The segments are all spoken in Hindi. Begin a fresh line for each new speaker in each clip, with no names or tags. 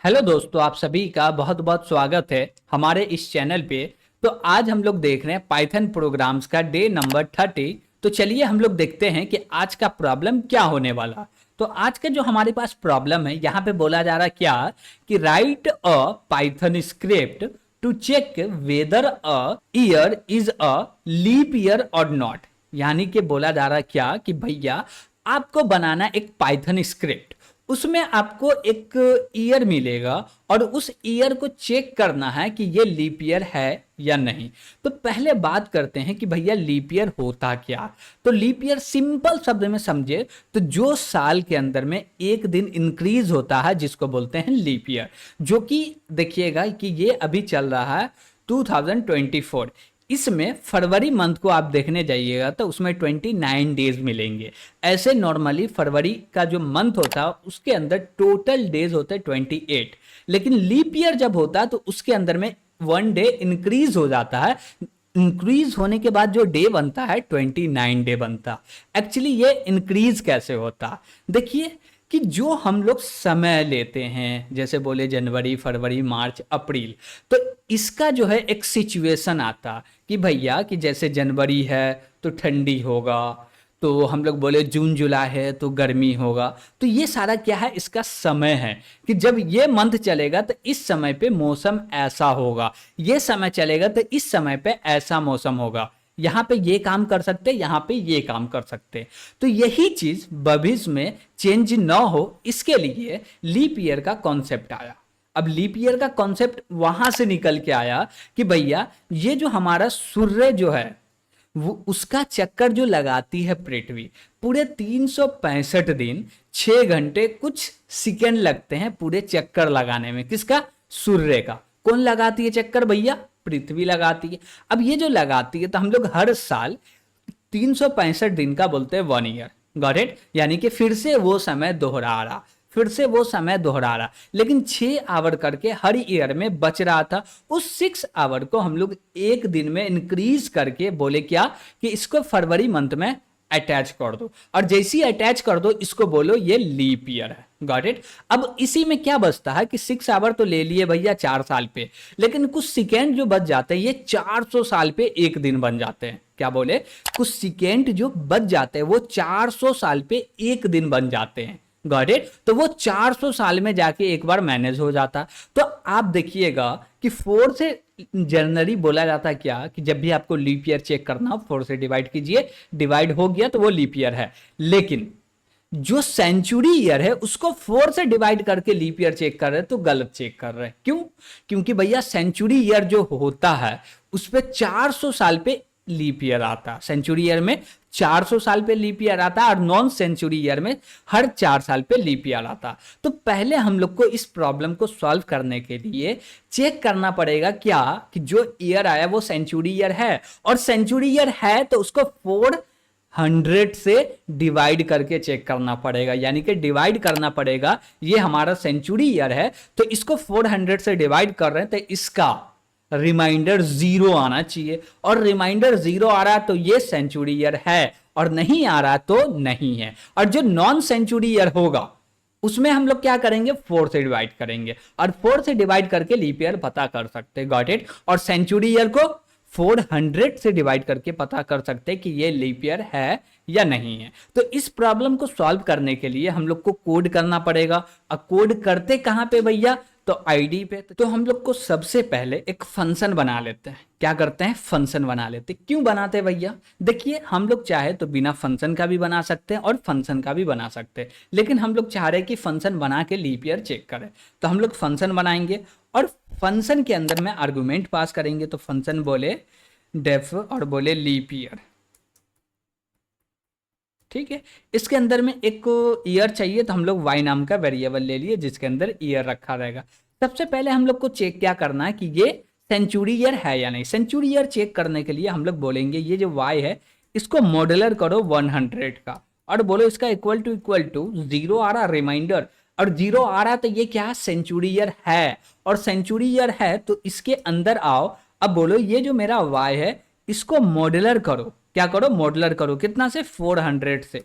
हेलो दोस्तों, आप सभी का बहुत बहुत स्वागत है हमारे इस चैनल पे। तो आज हम लोग देख रहे हैं पाइथन प्रोग्राम्स का डे नंबर 30। तो चलिए हम लोग देखते हैं कि आज का प्रॉब्लम क्या होने वाला। तो आज का जो हमारे पास प्रॉब्लम है, यहाँ पे बोला जा रहा है क्या कि write a Python script to check whether a year is a leap year or not. यानी कि बोला जा रहा है क्या कि भैया आपको बनाना एक पाइथन स्क्रिप्ट, उसमें आपको एक ईयर मिलेगा और उस ईयर को चेक करना है कि ये लीप ईयर है या नहीं। तो पहले बात करते हैं कि भैया लीप ईयर होता क्या। तो लीप ईयर सिंपल शब्द में समझे तो जो साल के अंदर में एक दिन इंक्रीज होता है जिसको बोलते हैं लीप ईयर। जो कि देखिएगा कि ये अभी चल रहा है 2024। इसमें फरवरी मंथ को आप देखने जाइएगा तो उसमें 29 डेज मिलेंगे। ऐसे नॉर्मली फरवरी का जो मंथ होता है उसके अंदर टोटल डेज होते हैं 28, लेकिन लीप ईयर जब होता है तो उसके अंदर में 1 डे इंक्रीज हो जाता है। इंक्रीज होने के बाद जो डे बनता है 29 डे बनता। एक्चुअली ये इंक्रीज कैसे होता, देखिए कि जो हम लोग समय लेते हैं, जैसे बोले जनवरी फरवरी मार्च अप्रैल, तो इसका जो है एक सिचुएशन आता कि भैया कि जैसे जनवरी है तो ठंडी होगा, तो हम लोग बोले जून जुलाई है तो गर्मी होगा। तो ये सारा क्या है, इसका समय है कि जब ये मंथ चलेगा तो इस समय पे मौसम ऐसा होगा, ये समय चलेगा तो इस समय पे ऐसा मौसम होगा। यहाँ पे ये काम कर सकते, यहाँ पे ये काम कर सकते। तो यही चीज भविष्य में चेंज ना हो इसके लिए लीप ईयर का कॉन्सेप्ट आया। अब लीप ईयर का कॉन्सेप्ट वहां से निकल के आया कि भैया ये जो हमारा सूर्य जो है वो उसका चक्कर जो लगाती है पृथ्वी, पूरे 365 दिन 6 घंटे कुछ सेकेंड लगते हैं पूरे चक्कर लगाने में। किसका? सूर्य का। कौन लगाती है चक्कर भैया? पृथ्वी लगाती है। अब ये जो लगाती है तो हम लोग हर साल 365 दिन का बोलते हैं 1 ईयर। Got it? यानी कि फिर से वो समय दोहरा रहा, फिर से वो समय दोहरा रहा, लेकिन 6 आवर करके हर ईयर में बच रहा था। उस 6 आवर को हम लोग एक दिन में इंक्रीज करके बोले क्या कि इसको फरवरी मंथ में अटैच कर दो, और जैसे ही अटैच कर दो इसको बोलो ये लीप ईयर है। Got it? अब इसी में क्या बचता है कि 6 आवर तो ले लिए भैया 4 साल पे, लेकिन कुछ सेकेंड जो बच जाते हैं ये 400 साल पे एक दिन बन जाते हैं। क्या बोले? कुछ सेकेंड जो बच जाते हैं वो 400 साल पे एक दिन बन जाते हैं। Got it? तो वो 400 साल में जाके एक बार मैनेज हो जाता। तो आप देखिएगा कि 4 से जनवरी बोला जाता है क्या कि जब भी आपको लीप ईयर चेक करना हो 4 से डिवाइड कीजिए, डिवाइड हो गया तो वो लीप ईयर है। लेकिन जो सेंचुरी ईयर है उसको 4 से डिवाइड करके लीप ईयर चेक कर रहे हैं तो गलत चेक कर रहे हैं। क्यों? क्योंकि भैया सेंचुरी ईयर जो होता है उस पे 400 साल पे लीप ईयर आता। सेंचुरी ईयर में 400 साल पे लीप ईयर आता और नॉन सेंचुरी ईयर में हर 4 साल पे लीप ईयर आता। तो पहले हम लोग को इस प्रॉब्लम को सॉल्व करने के लिए चेक करना पड़ेगा क्या कि जो ईयर आया वो सेंचुरी ईयर है, और सेंचुरी ईयर है तो उसको 400 से डिवाइड करके चेक करना पड़ेगा। यानी कि डिवाइड करना पड़ेगा, ये हमारा सेंचुरी ईयर है तो इसको 400 से डिवाइड कर रहे हैं तो इसका रिमाइंडर 0 आना चाहिए, और रिमाइंडर 0 आ रहा तो ये सेंचुरी ईयर है, और नहीं आ रहा तो नहीं है। और जो नॉन सेंचुरी ईयर होगा उसमें हम लोग क्या करेंगे, 4 से डिवाइड करेंगे, और 4 से डिवाइड करके लीप ईयर पता कर सकते हैं। Got it? और सेंचुरी ईयर को 400 से डिवाइड करके पता कर सकते हैं कि ये लीप ईयर है या नहीं है। तो इस प्रॉब्लम को सॉल्व करने के लिए हम लोग को कोड करना पड़ेगा। अब कोड करते कहां पे भैया? तो आईडी पे। तो हम लोग को सबसे पहले एक फंक्शन बना लेते हैं। क्या करते हैं? फंक्शन बना लेते हैं। क्यों बनाते हैं भैया? देखिए हम लोग चाहे तो बिना फंक्शन का भी बना सकते हैं और फंक्शन का भी बना सकते हैं, लेकिन हम लोग चाह रहे हैं कि फंक्शन बना के लीप ईयर चेक करें। तो हम लोग फंक्शन बनाएंगे और फंक्शन के अंदर में आर्गुमेंट पास करेंगे। तो फंक्शन बोले डेफ और बोले लीप ईयर। ठीक है, इसके अंदर में एक ईयर चाहिए तो हम लोग y नाम का वेरिएबल ले लिए जिसके अंदर ईयर रखा रहेगा। सबसे पहले हम लोग को चेक क्या करना है कि ये सेंचुरी ईयर है या नहीं। सेंचुरी ईयर चेक करने के लिए हम लोग बोलेंगे ये जो y है इसको मॉडुलर करो 100 का, और बोलो इसका इक्वल टू 0 आ रहा रिमाइंडर, और 0 आ रहा तो ये क्या सेंचुरी ईयर है, और सेंचुरी ईयर है तो इसके अंदर आओ। अब बोलो ये जो मेरा y है इसको मॉडुलर करो। क्या करो? मॉडुलर करो। कितना से? 400 से।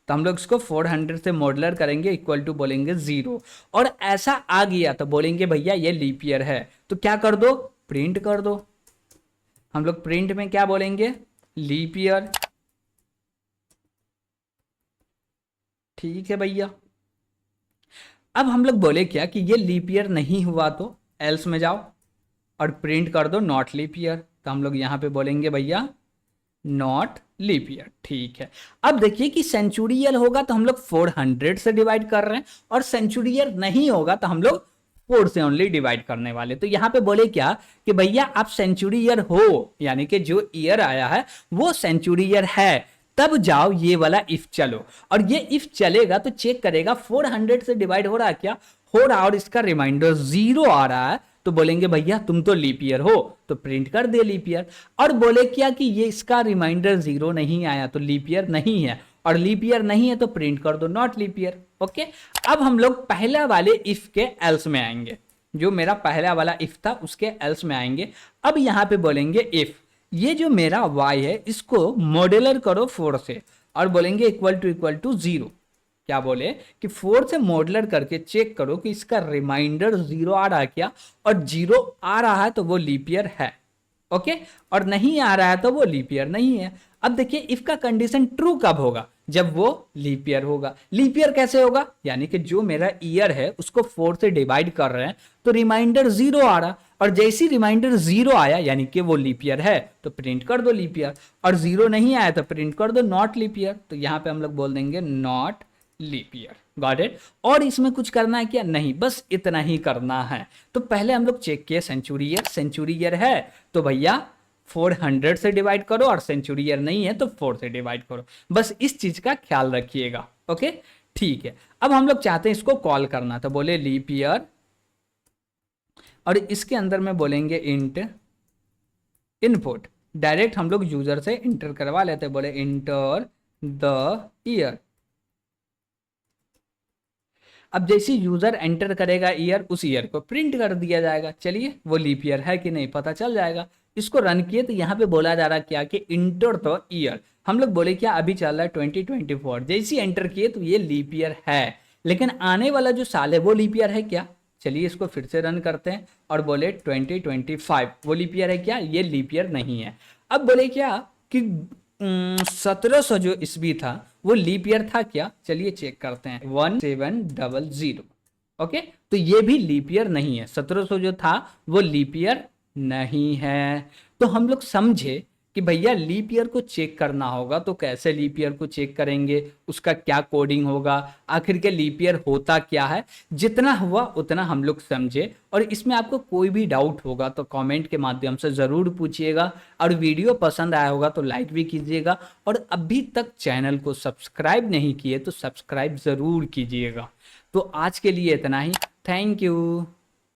तो हम लोग इसको 400 से मॉडुलर करेंगे, इक्वल टू बोलेंगे 0। और ऐसा आ गया तो बोलेंगे भैया ये लीप ईयर है, तो क्या कर दो, प्रिंट कर दो। हम लोग प्रिंट में क्या बोलेंगे, लीप ईयर। ठीक है भैया। अब हम लोग बोले क्या कि ये लीप ईयर नहीं हुआ तो एल्स में जाओ और प्रिंट कर दो नॉट लीप ईयर। तो हम लोग यहाँ पे बोलेंगे भैया नॉट लीप ईयर। ठीक है। अब देखिए कि सेंचुरियल होगा तो हम लोग 400 से डिवाइड कर रहे हैं, और सेंचुरियल नहीं होगा तो हम लोग 4 से ओनली डिवाइड करने वाले। तो यहाँ पे बोले क्या कि भैया आप सेंचुरी ईयर हो, यानी कि जो ईयर आया है वो सेंचुरी ईयर है, तब जाओ ये वाला इफ चलो। और ये इफ चलेगा तो चेक करेगा 400 से डिवाइड हो रहा है क्या, हो रहा, और इसका रिमाइंडर 0 आ रहा है, तो बोलेंगे भैया तुम तो लीप ईयर हो, तो प्रिंट कर दे लीप ईयर। और बोले क्या कि ये इसका रिमाइंडर 0 नहीं आया तो लीप ईयर नहीं है, और लीप ईयर नहीं है तो प्रिंट कर दो नॉट लीप ईयर। ओके। अब हम लोग पहला वाले इफ के एल्स में आएंगे, जो मेरा पहला वाला इफ था उसके एल्स में आएंगे। अब यहां पे बोलेंगे इफ ये जो मेरा y है इसको मॉड्यूलर करो 4 से, और बोलेंगे इक्वल टू 0। क्या बोले कि 4 से मॉड्यूलर करके चेक करो कि इसका रिमाइंडर 0 आ रहा है क्या, और 0 आ रहा है तो वो लीप ईयर है। ओके। और नहीं आ रहा है तो वो लीप ईयर नहीं है। अब देखिए इफ का कंडीशन ट्रू कब होगा, जब वो लीप ईयर होगा। लीप ईयर कैसे होगा, यानी कि जो मेरा ईयर है उसको 4 से डिवाइड कर रहे हैं तो रिमाइंडर 0 आ रहा, और जैसी रिमाइंडर 0 आया यानी कि वो लीप ईयर है तो प्रिंट कर दो लीप ईयर, और 0 नहीं आया तो प्रिंट कर दो नॉट लीप ईयर। तो यहां पे हम लोग बोल देंगे not leap year. Got it. और इसमें कुछ करना है क्या, नहीं, बस इतना ही करना है। तो पहले हम लोग चेक किए सेंचुरी ईयर है तो भैया 400 से डिवाइड करो, और सेंचुरी ईयर नहीं है तो 4 से डिवाइड करो। बस इस चीज का ख्याल रखिएगा। ओके। ठीक है। अब हम लोग चाहते हैं इसको कॉल करना, तो बोले लीप ईयर, और इसके अंदर में बोलेंगे इंट इनपुट। डायरेक्ट हम लोग यूजर से इंटर करवा लेते, बोले इंटर द ईयर। अब जैसे यूजर एंटर करेगा ईयर, उस ईयर को प्रिंट कर दिया जाएगा। चलिए वो लीप ईयर है कि नहीं पता चल जाएगा। इसको रन किए तो यहाँ पे बोला जा रहा क्या कि इंटर द ईयर। हम लोग बोले क्या अभी चल रहा है 2024, जैसे एंटर किए तो ये लीप ईयर है, लेकिन आने वाला जो साल है वो लीप ईयर है क्या। चलिए इसको फिर से रन करते हैं और बोले 2025 वो लीप ईयर है क्या, ये लीप ईयर नहीं है। अब बोले क्या कि 1700 जो ईस्वी था वो लीप ईयर था क्या, चलिए चेक करते हैं 1700। ओके। तो ये भी लीप ईयर नहीं है, 1700 जो था वो लीप ईयर नहीं है। तो हम लोग समझे कि भैया लीप ईयर को चेक करना होगा तो कैसे लीप ईयर को चेक करेंगे, उसका क्या कोडिंग होगा, आखिर के लीप ईयर होता क्या है। जितना हुआ उतना हम लोग समझे, और इसमें आपको कोई भी डाउट होगा तो कमेंट के माध्यम से ज़रूर पूछिएगा, और वीडियो पसंद आया होगा तो लाइक भी कीजिएगा, और अभी तक चैनल को सब्सक्राइब नहीं किए तो सब्सक्राइब ज़रूर कीजिएगा। तो आज के लिए इतना ही। Thank you.